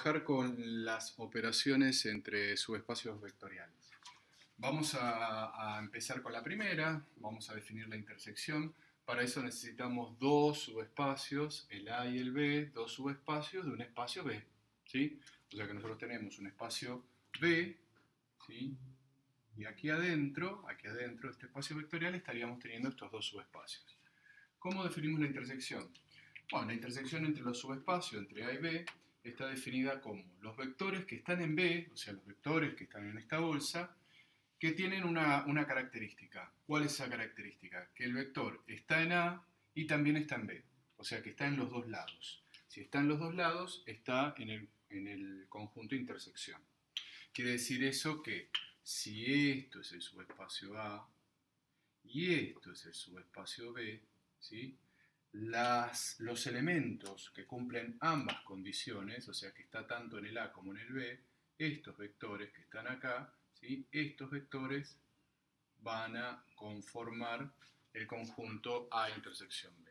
trabajar con las operaciones entre subespacios vectoriales. Vamos a empezar con la primera, vamos a definir la intersección. Para eso necesitamos dos subespacios, el A y el B, dos subespacios de un espacio B, ¿sí? O sea que nosotros tenemos un espacio B, ¿sí? Y aquí adentro, de este espacio vectorial, estaríamos teniendo estos dos subespacios. ¿Cómo definimos la intersección? Bueno, la intersección entre los subespacios, entre A y B, está definida como los vectores que están en B, o sea, los vectores que están en esta bolsa, que tienen una característica. ¿Cuál es esa característica? Que el vector está en A y también está en B, o sea, que está en los dos lados. Si está en los dos lados, está en el conjunto intersección. Quiere decir eso que si esto es el subespacio A y esto es el subespacio B, ¿sí? Los elementos que cumplen ambas condiciones, o sea que está tanto en el A como en el B, estos vectores que están acá, ¿sí? Estos vectores van a conformar el conjunto A intersección B.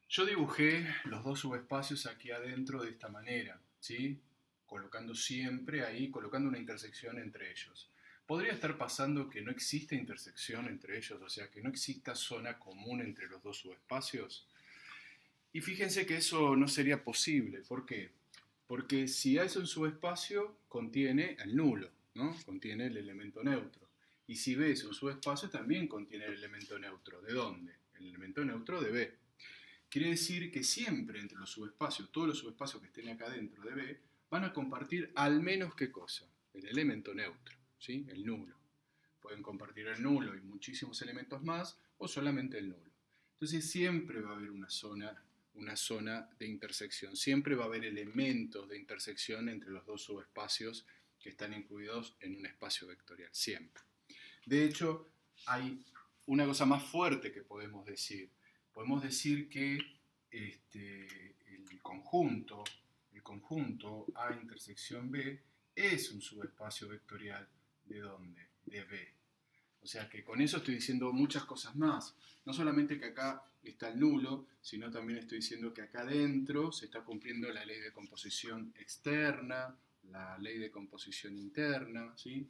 Yo dibujé los dos subespacios aquí adentro de esta manera, ¿sí? Colocando siempre ahí, colocando una intersección entre ellos. ¿Podría estar pasando que no existe intersección entre ellos? O sea, que no exista zona común entre los dos subespacios. Y fíjense que eso no sería posible. ¿Por qué? Porque si A es un subespacio, contiene el nulo, ¿no? Contiene el elemento neutro. Y si B es un subespacio, también contiene el elemento neutro. ¿De dónde? El elemento neutro de B. Quiere decir que siempre entre los subespacios, todos los subespacios que estén acá dentro de B, van a compartir al menos ¿qué cosa? El elemento neutro, ¿sí? El nulo. Pueden compartir el nulo y muchísimos elementos más, o solamente el nulo. Entonces siempre va a haber una zona de intersección. Siempre va a haber elementos de intersección entre los dos subespacios que están incluidos en un espacio vectorial. Siempre. De hecho, hay una cosa más fuerte que podemos decir. Podemos decir que el conjunto A intersección B es un subespacio vectorial ¿de dónde? De B. O sea que con eso estoy diciendo muchas cosas más. No solamente que acá está el nulo, sino también estoy diciendo que acá adentro se está cumpliendo la ley de composición externa, la ley de composición interna, ¿sí?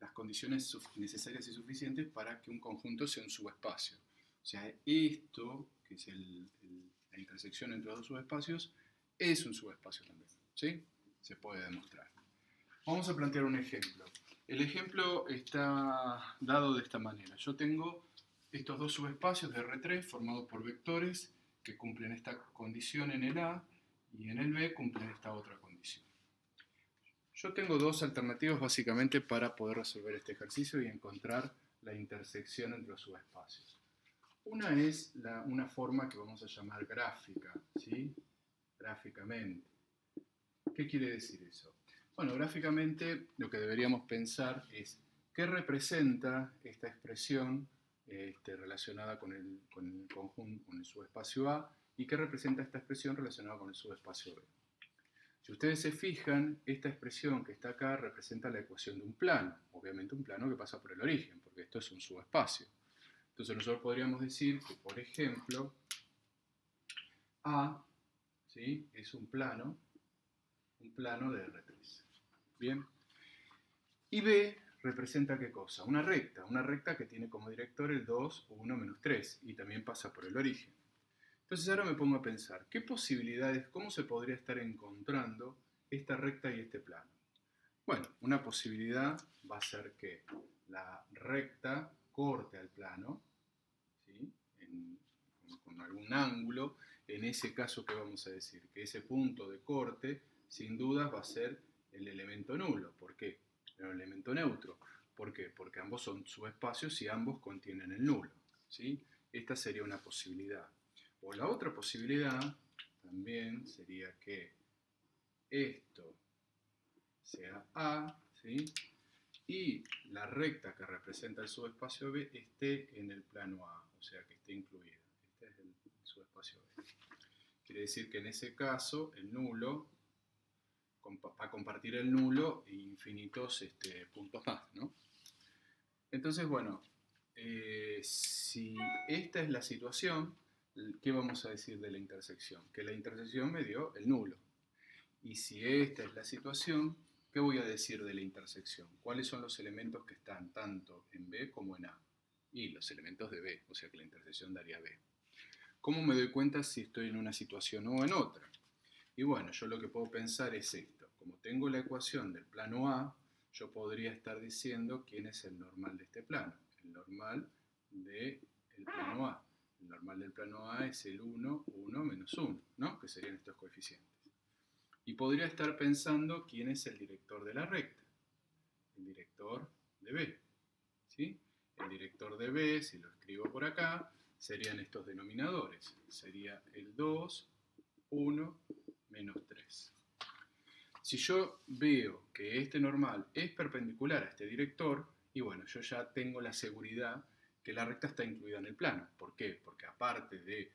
Las condiciones necesarias y suficientes para que un conjunto sea un subespacio. O sea, esto, que es la intersección entre los dos subespacios, es un subespacio también, ¿sí? Se puede demostrar. Vamos a plantear un ejemplo. El ejemplo está dado de esta manera. Yo tengo estos dos subespacios de R3 formados por vectores que cumplen esta condición en el A y en el B cumplen esta otra condición. Yo tengo dos alternativas básicamente para poder resolver este ejercicio y encontrar la intersección entre los subespacios. Una es una forma que vamos a llamar gráfica, ¿sí? Gráficamente. ¿Qué quiere decir eso? Bueno, gráficamente lo que deberíamos pensar es qué representa esta expresión relacionada con el conjunto, con el subespacio A, y qué representa esta expresión relacionada con el subespacio B. Si ustedes se fijan, esta expresión que está acá representa la ecuación de un plano, obviamente un plano que pasa por el origen, porque esto es un subespacio. Entonces nosotros podríamos decir que, por ejemplo, A, ¿sí?, es un plano de R3. Bien. Y B representa ¿qué cosa? Una recta que tiene como director el 2 o 1 menos 3 y también pasa por el origen. Entonces ahora me pongo a pensar, ¿qué posibilidades, cómo se podría estar encontrando esta recta y este plano? Bueno, una posibilidad va a ser que la recta corte al plano, ¿sí?, con algún ángulo. En ese caso, ¿qué vamos a decir? Que ese punto de corte, sin dudas, va a ser el elemento nulo. ¿Por qué? El elemento neutro. ¿Por qué? Porque ambos son subespacios y ambos contienen el nulo, ¿sí? Esta sería una posibilidad. O la otra posibilidad también sería que esto sea A, ¿sí?, y la recta que representa el subespacio B esté en el plano A, o sea que esté incluida. Este es el subespacio B. Quiere decir que en ese caso el nulo va a compartir el nulo e infinitos puntos más, ¿no? Entonces, bueno, si esta es la situación, ¿qué vamos a decir de la intersección? Que la intersección me dio el nulo. Y si esta es la situación, ¿qué voy a decir de la intersección? ¿Cuáles son los elementos que están tanto en B como en A? Y los elementos de B, o sea que la intersección daría B. ¿Cómo me doy cuenta si estoy en una situación o en otra? Y bueno, yo lo que puedo pensar es esto. Como tengo la ecuación del plano A, yo podría estar diciendo quién es el normal de este plano. El normal del plano A. El normal del plano A es el 1, 1, menos 1, ¿no? Que serían estos coeficientes. Y podría estar pensando quién es el director de la recta. El director de B, ¿sí? El director de B, si lo escribo por acá, serían estos denominadores. Sería el 2, 1, menos 3. Si yo veo que este normal es perpendicular a este director, y bueno, yo ya tengo la seguridad que la recta está incluida en el plano. ¿Por qué? Porque aparte de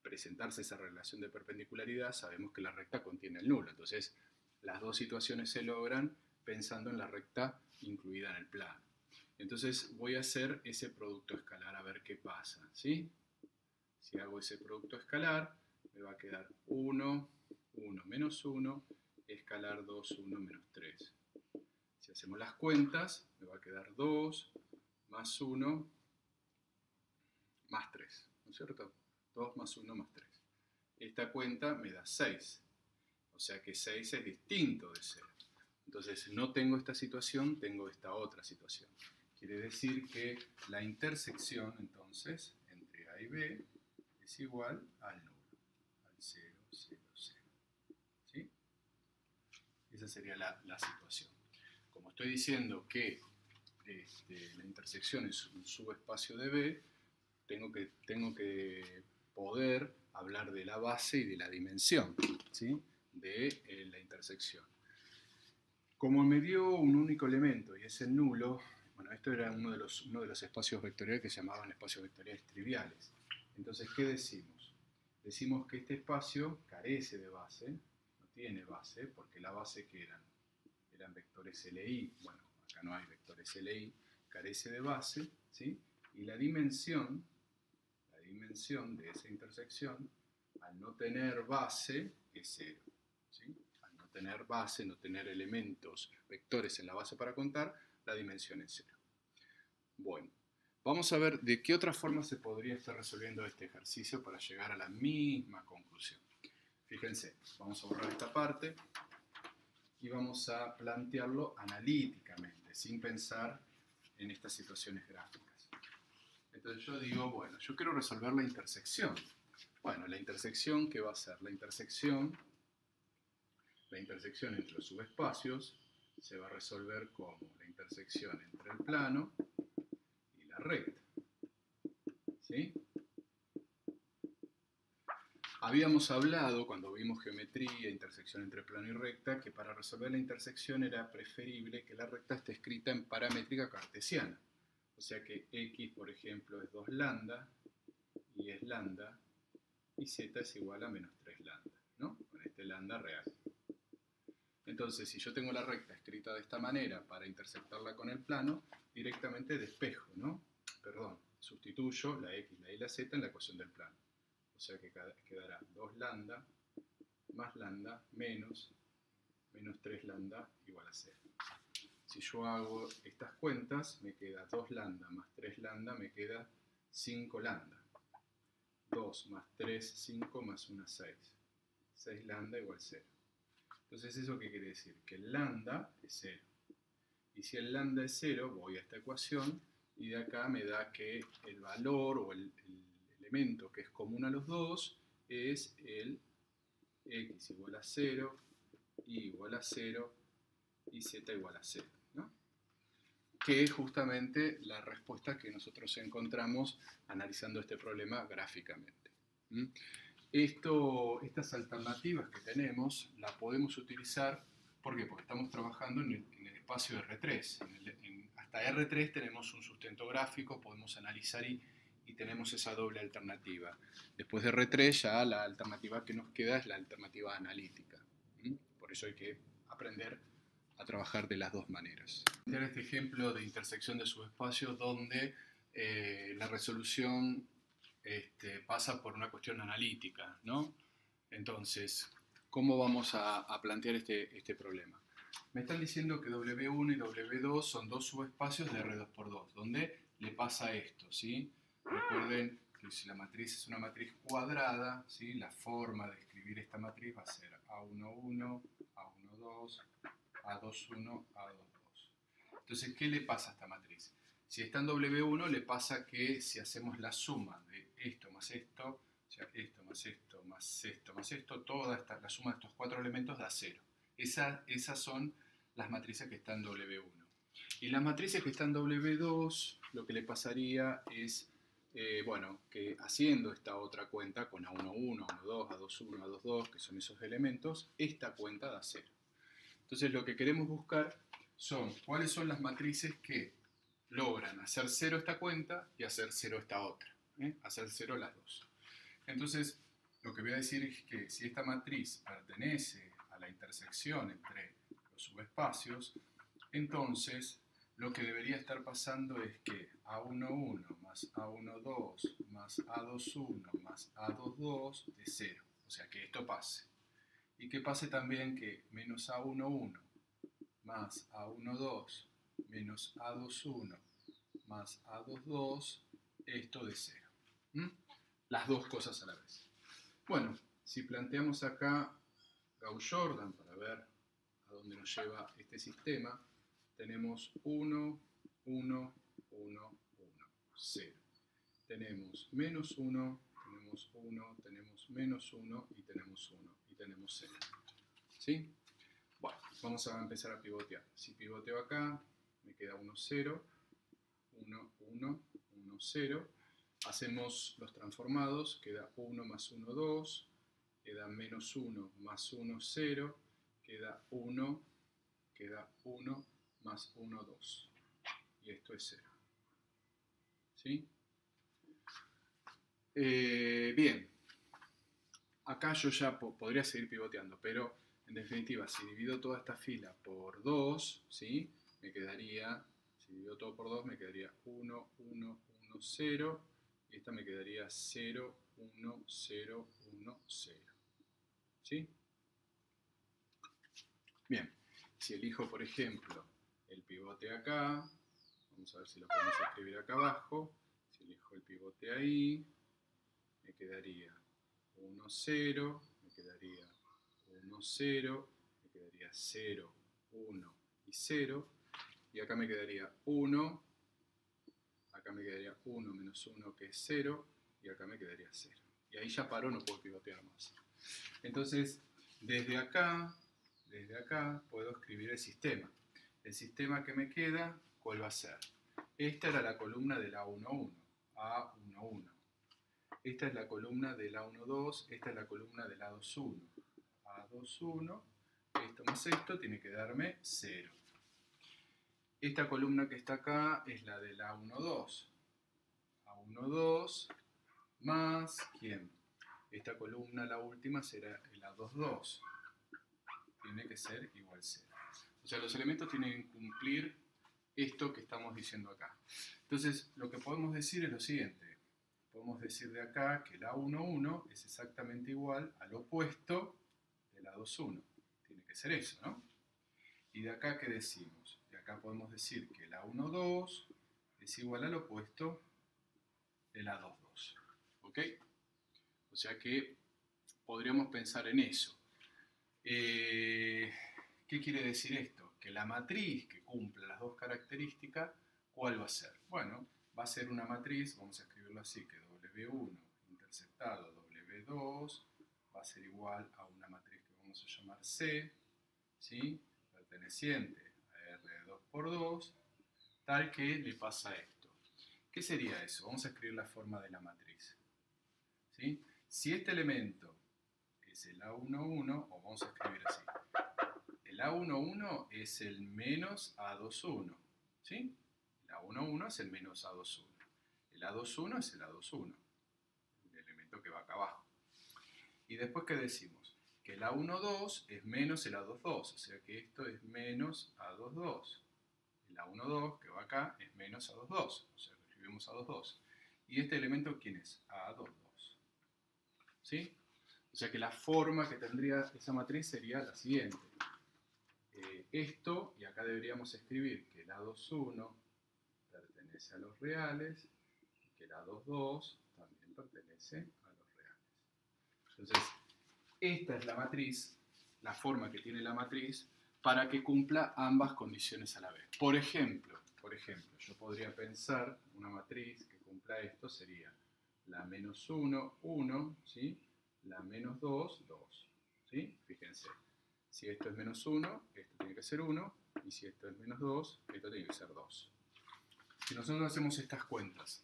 presentarse esa relación de perpendicularidad, sabemos que la recta contiene el nulo. Entonces, las dos situaciones se logran pensando en la recta incluida en el plano. Entonces, voy a hacer ese producto escalar a ver qué pasa, ¿sí? Si hago ese producto escalar, me va a quedar 1, 1 menos 1, escalar 2, 1 menos 3. Si hacemos las cuentas, me va a quedar 2 más 1 más 3, ¿no es cierto? 2 más 1 más 3. Esta cuenta me da 6, o sea que 6 es distinto de 0. Entonces no tengo esta situación, tengo esta otra situación. Quiere decir que la intersección entonces entre A y B es igual al nulo, al 0, 0, 0. ¿Sí? Esa sería la situación. Como estoy diciendo que la intersección es un subespacio de B, tengo que poder hablar de la base y de la dimensión, ¿sí? De la intersección. Como me dio un único elemento y es el nulo, bueno, esto era uno de los espacios vectoriales que se llamaban espacios vectoriales triviales. Entonces, ¿qué decimos? Decimos que este espacio carece de base, no tiene base, porque la base que eran vectores LI, bueno, acá no hay vectores LI, carece de base, ¿sí? Y la dimensión de esa intersección, al no tener base, es 0, ¿sí? Al no tener base, no tener elementos, vectores en la base para contar, la dimensión es 0. Bueno, vamos a ver de qué otra forma se podría estar resolviendo este ejercicio para llegar a la misma conclusión. Fíjense, vamos a borrar esta parte y vamos a plantearlo analíticamente, sin pensar en estas situaciones gráficas. Entonces yo digo, bueno, yo quiero resolver la intersección. Bueno, la intersección, ¿qué va a ser? La intersección entre los subespacios se va a resolver como la intersección entre el plano y la recta. ¿Sí? Habíamos hablado, cuando vimos geometría, intersección entre plano y recta, que para resolver la intersección era preferible que la recta esté escrita en paramétrica cartesiana. O sea que x, por ejemplo, es 2 lambda, y es lambda, y z es igual a menos 3 lambda, ¿no? Con este lambda real. Entonces, si yo tengo la recta escrita de esta manera para intersectarla con el plano, directamente despejo, ¿no? Perdón, sustituyo la x, la y, la z en la ecuación del plano. O sea que quedará 2 lambda más lambda menos 3 lambda igual a 0. Si yo hago estas cuentas, me queda 2 lambda más 3 lambda, me queda 5 lambda. 2 más 3, 5 más 1, 6. 6 lambda igual 0. Entonces, ¿eso qué quiere decir? Que el lambda es 0. Y si el lambda es 0, voy a esta ecuación y de acá me da que el valor o el elemento que es común a los dos es el x igual a 0, y igual a 0 y z igual a 0, ¿no? Que es justamente la respuesta que nosotros encontramos analizando este problema gráficamente. Estas alternativas que tenemos las podemos utilizar, ¿por qué? Porque estamos trabajando en el espacio R3. Hasta R3 tenemos un sustento gráfico, podemos analizar y tenemos esa doble alternativa. Después de R3 ya la alternativa que nos queda es la alternativa analítica. Por eso hay que aprender a trabajar de las dos maneras. Voy a este ejemplo de intersección de subespacios donde la resolución pasa por una cuestión analítica, ¿no? Entonces, ¿Cómo vamos a plantear este problema? Me están diciendo que W1 y W2 son dos subespacios de R2×2, donde le pasa esto, ¿sí? Recuerden que si la matriz es una matriz cuadrada, ¿sí? La forma de escribir esta matriz va a ser A11, A12, A21, A22. Entonces, ¿qué le pasa a esta matriz? Si está en W1, le pasa que si hacemos la suma de esto más esto, o sea, esto más esto más esto más esto, la suma de estos cuatro elementos da 0. Esas son las matrices que están en W1. Y las matrices que están en W2, lo que le pasaría es, bueno, que haciendo esta otra cuenta con A11, A12, A21, A22, que son esos elementos, esta cuenta da 0. Entonces lo que queremos buscar son cuáles son las matrices que logran hacer 0 esta cuenta y hacer 0 esta otra. Hacer 0 las dos. Entonces, lo que voy a decir es que si esta matriz pertenece a la intersección entre los subespacios, entonces lo que debería estar pasando es que A11 más A12 más A21 más A22 es 0. O sea, que esto pase. Y que pase también que menos A11 más A12 menos A21 más A22, esto de 0. Las dos cosas a la vez. Bueno, si planteamos acá Gauss-Jordan para ver a dónde nos lleva este sistema, tenemos 1, 1, 1, 1, 0. Tenemos menos 1, tenemos 1, tenemos menos 1 y tenemos 1 y tenemos 0. ¿Sí? Bueno, vamos a empezar a pivotear. Si pivoteo acá, me queda 1, 0, 1, 1, 1, 0. Hacemos los transformados, queda 1 más 1, 2, queda menos 1 más 1, 0, queda 1 más 1, 2. Y esto es 0. ¿Sí? Bien. Acá yo ya podría seguir pivoteando, pero en definitiva, si divido toda esta fila por 2, ¿sí? Me quedaría, si divido todo por 2, me quedaría 1, 1, 1, 0. Y esta me quedaría 0, 1, 0, 1, 0. ¿Sí? Bien, si elijo, por ejemplo, el pivote acá, vamos a ver si lo podemos escribir acá abajo. Si elijo el pivote ahí, me quedaría 1, 0, me quedaría 1, 0, me quedaría 0, 1 y 0. Y acá me quedaría 1, acá me quedaría 1 menos 1 que es 0, y acá me quedaría 0. Y ahí ya paro, no puedo pivotear más. Entonces, desde acá puedo escribir el sistema. El sistema que me queda, ¿cuál va a ser? Esta era la columna del A11, A11. Esta es la columna del A12, esta es la columna del A21. A21, esto más esto tiene que darme 0. Esta columna que está acá es la del A12. A12 más, ¿quién? Esta columna, la última, será el A22. Tiene que ser igual 0. O sea, los elementos tienen que cumplir esto que estamos diciendo acá. Entonces, lo que podemos decir es lo siguiente. Podemos decir de acá que el A11 es exactamente igual al opuesto del A21. Tiene que ser eso, ¿no? Y de acá, ¿qué decimos? De acá podemos decir que el A12 es igual al opuesto del A22. ¿Ok? O sea que podríamos pensar en eso. ¿Qué quiere decir esto? Que la matriz que cumple las dos características, ¿cuál va a ser? Bueno, va a ser una matriz, vamos a escribirlo así, que W1 interceptado W2 va a ser igual a una matriz que vamos a llamar C, ¿sí? Perteneciente a R2×2, tal que le pasa esto. ¿Qué sería eso? Vamos a escribir la forma de la matriz. ¿Sí? Si este elemento es el A11, o vamos a escribir así, el A11 es el menos A21, ¿sí? El A11 es el menos A21. El A21 es el A21, el elemento que va acá abajo. Y después, ¿qué decimos? Que el A12 es menos el A22, o sea que esto es menos A22. El A12 que va acá es menos A22, o sea que escribimos A22. ¿Y este elemento quién es? A22. ¿Sí? O sea que la forma que tendría esa matriz sería la siguiente. Esto, y acá deberíamos escribir que el A21 pertenece a los reales y que el A22 también pertenece a los reales. Entonces, esta es la matriz, la forma que tiene la matriz, para que cumpla ambas condiciones a la vez. Por ejemplo, yo podría pensar una matriz que cumpla esto, sería la menos 1, 1, ¿sí? La menos 2, 2. ¿Sí? Fíjense, si esto es menos 1, esto tiene que ser 1, y si esto es menos 2, esto tiene que ser 2. Si nosotros hacemos estas cuentas,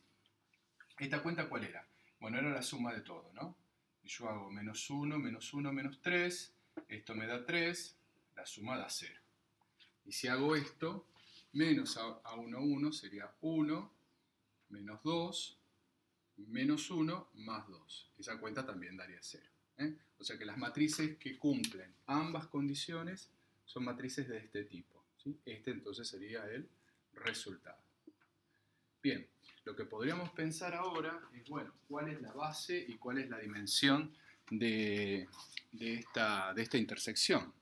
¿esta cuenta cuál era? Bueno, era la suma de todo, ¿no? Y yo hago menos 1, menos 3, esto me da 3, la suma da 0. Y si hago esto, menos A1, 1 sería 1, menos 2, menos 1, más 2. Esa cuenta también daría 0. O sea que las matrices que cumplen ambas condiciones son matrices de este tipo, ¿sí? Este entonces sería el resultado. Bien, lo que podríamos pensar ahora es, bueno, cuál es la base y cuál es la dimensión de esta intersección.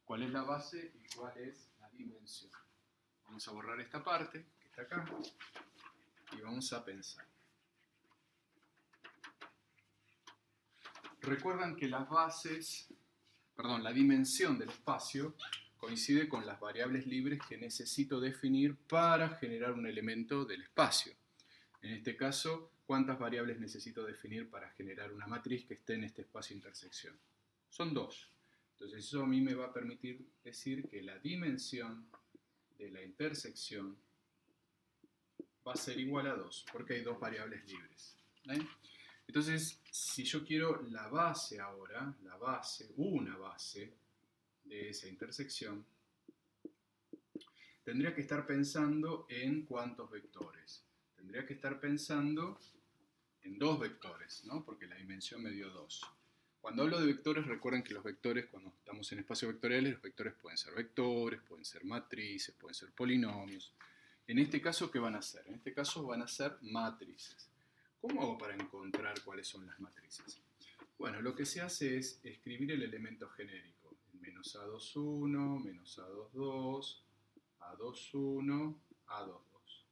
¿Cuál es la base y cuál es la dimensión? Vamos a borrar esta parte que está acá y vamos a pensar. Recuerdan que la dimensión del espacio coincide con las variables libres que necesito definir para generar un elemento del espacio. En este caso, ¿cuántas variables necesito definir para generar una matriz que esté en este espacio de intersección? Son 2. Entonces eso a mí me va a permitir decir que la dimensión de la intersección va a ser igual a 2, porque hay 2 variables libres. Entonces, si yo quiero la base ahora, una base de esa intersección, tendría que estar pensando en cuántos vectores. Tendría que estar pensando en 2 vectores, ¿no? Porque la dimensión me dio 2. Cuando hablo de vectores, recuerden que los vectores, cuando estamos en espacios vectoriales, los vectores pueden ser vectores, pueden ser matrices, pueden ser polinomios. En este caso, ¿qué van a ser? En este caso van a ser matrices. ¿Cómo hago para encontrar cuáles son las matrices? Bueno, lo que se hace es escribir el elemento genérico. Menos A21, menos A22, A21, A22.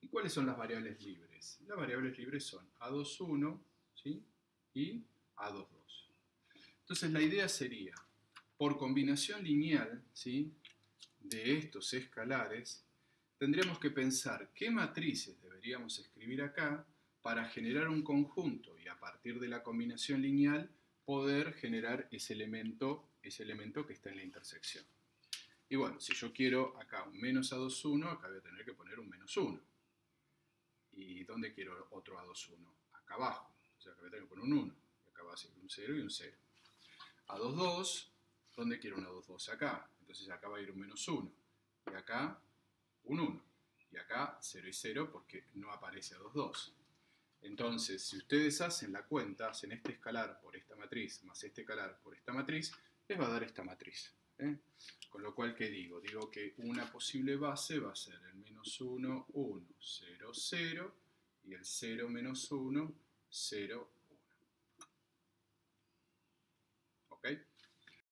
¿Y cuáles son las variables libres? Las variables libres son A21, ¿sí? Y A22. Entonces la idea sería, por combinación lineal, ¿sí?, de estos escalares, tendríamos que pensar qué matrices deberíamos escribir acá para generar un conjunto y a partir de la combinación lineal poder generar ese elemento que está en la intersección. Y bueno, si yo quiero acá un menos A21, acá voy a tener que poner un menos 1. ¿Y dónde quiero otro A21? Acá abajo. O sea, acá voy a tener que poner un 1. Y acá va a ser un 0 y un 0. A22, ¿dónde quiero un A22? Acá. Entonces acá va a ir un menos 1. Y acá un 1. Y acá 0 y 0 porque no aparece A22. Entonces, si ustedes hacen la cuenta, hacen este escalar por esta matriz más este escalar por esta matriz, les va a dar esta matriz. Con lo cual, ¿qué digo? Digo que una posible base va a ser el menos 1, 1, 0, 0 y el 0, menos 1, 0, 1. ¿Ok?